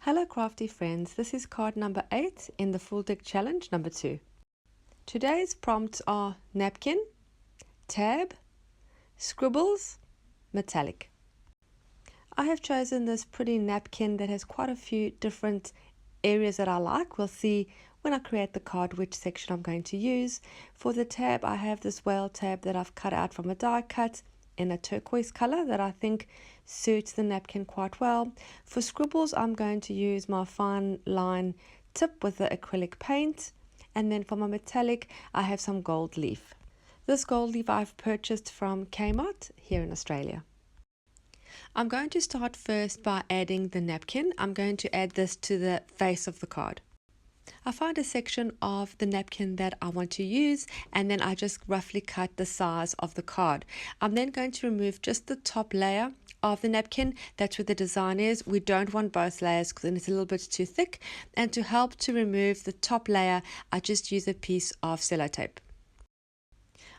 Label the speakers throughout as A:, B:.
A: Hello crafty friends, this is card number 8 in the full deck challenge number 2. Today's prompts are napkin, tab, scribbles, metallic. I have chosen this pretty napkin that has quite a few different areas that I like. We'll see when I create the card which section I'm going to use. For the tab, I have this whale tab that I've cut out from a die cut in a turquoise color that I think suits the napkin quite well. For scribbles, I'm going to use my fine line tip with the acrylic paint, and then for my metallic I have some gold leaf. This gold leaf I've purchased from Kmart here in Australia. I'm going to start first by adding the napkin. I'm going to add this to the face of the card. I find a section of the napkin that I want to use, and then I just roughly cut the size of the card. I'm then going to remove just the top layer of the napkin. That's where the design is. We don't want both layers because then it's a little bit too thick. And to help to remove the top layer, I just use a piece of sellotape.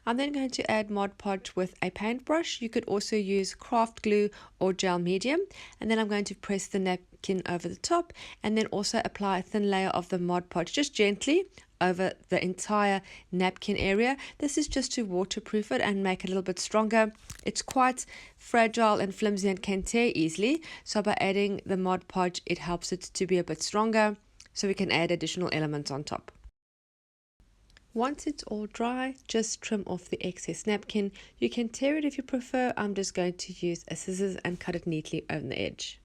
A: I'm then going to add Mod Podge with a paintbrush. You could also use craft glue or gel medium, and then I'm going to press the napkin over the top and then also apply a thin layer of the Mod Podge just gently over the entire napkin area. This is just to waterproof it and make it a little bit stronger. It's quite fragile and flimsy and can tear easily, so by adding the Mod Podge it helps it to be a bit stronger so we can add additional elements on top. Once it's all dry, just trim off the excess napkin. You can tear it if you prefer. I'm just going to use a scissors and cut it neatly on the edge.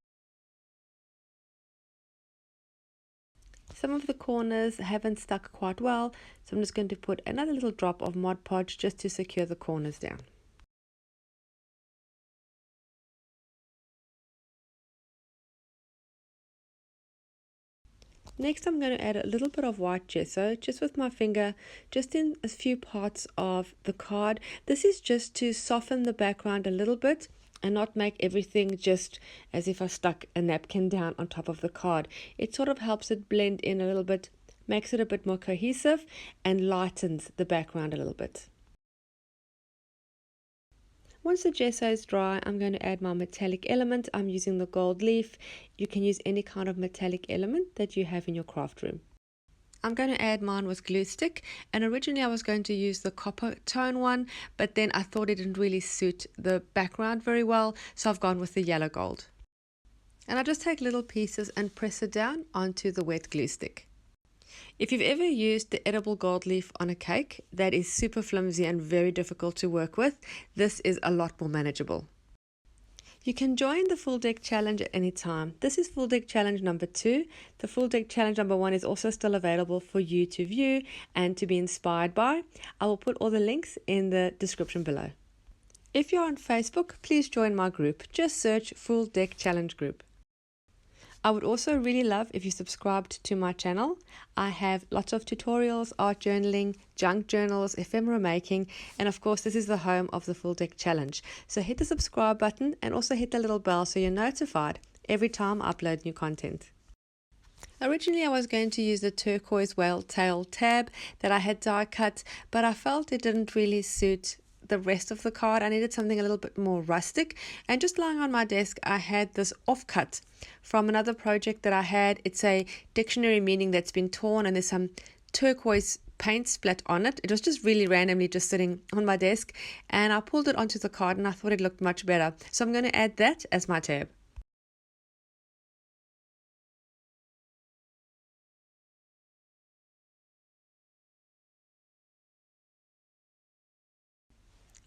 A: Some of the corners haven't stuck quite well, so I'm just going to put another little drop of Mod Podge just to secure the corners down. Next, I'm going to add a little bit of white gesso just with my finger, just in a few parts of the card. This is just to soften the background a little bit and not make everything just as if I stuck a napkin down on top of the card. It sort of helps it blend in a little bit, makes it a bit more cohesive and lightens the background a little bit. Once the gesso is dry, I'm going to add my metallic element. I'm using the gold leaf. You can use any kind of metallic element that you have in your craft room. I'm going to add mine with glue stick, and originally I was going to use the copper tone one, but then I thought it didn't really suit the background very well, so I've gone with the yellow gold. And I just take little pieces and press it down onto the wet glue stick. If you've ever used the edible gold leaf on a cake, that is super flimsy and very difficult to work with. This is a lot more manageable. You can join the full deck challenge at any time. This is full deck challenge number 2. The full deck challenge number 1 is also still available for you to view and to be inspired by. I will put all the links in the description below. If you're on Facebook, please join my group. Just search full deck challenge group. I would also really love if you subscribed to my channel. I have lots of tutorials, art journaling, junk journals, ephemera making, and of course this is the home of the full deck challenge. So hit the subscribe button and also hit the little bell so you're notified every time I upload new content. Originally I was going to use the turquoise whale tail tab that I had die cut, but I felt it didn't really suit the rest of the card. I needed something a little bit more rustic, and just lying on my desk I had this offcut from another project that I had. It's a dictionary meaning that's been torn, and there's some turquoise paint splat on it. It was just really randomly just sitting on my desk, and I pulled it onto the card and I thought it looked much better, so I'm going to add that as my tab.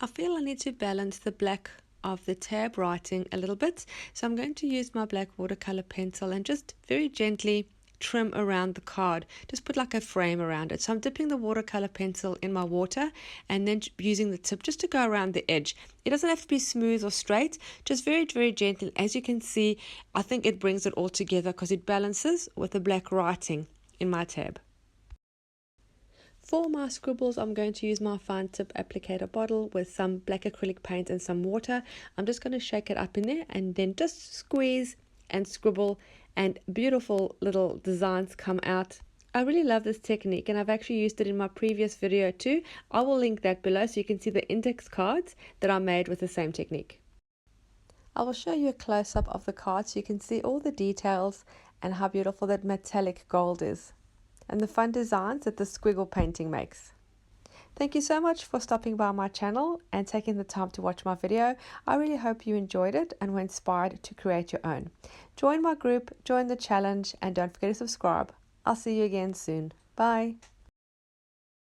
A: I feel I need to balance the black of the tab writing a little bit, so I'm going to use my black watercolor pencil and just very gently trim around the card. Just put like a frame around it. So I'm dipping the watercolor pencil in my water and then using the tip just to go around the edge. It doesn't have to be smooth or straight, just very, very gentle. As you can see, I think it brings it all together because it balances with the black writing in my tab. For my scribbles, I'm going to use my fine tip applicator bottle with some black acrylic paint and some water. I'm just going to shake it up in there and then just squeeze and scribble, and beautiful little designs come out. I really love this technique, and I've actually used it in my previous video too. I will link that below so you can see the index cards that I made with the same technique. I will show you a close-up of the card so you can see all the details and how beautiful that metallic gold is, and the fun designs that the squiggle painting makes. Thank you so much for stopping by my channel and taking the time to watch my video. I really hope you enjoyed it and were inspired to create your own. Join my group, join the challenge, and don't forget to subscribe. I'll see you again soon. Bye.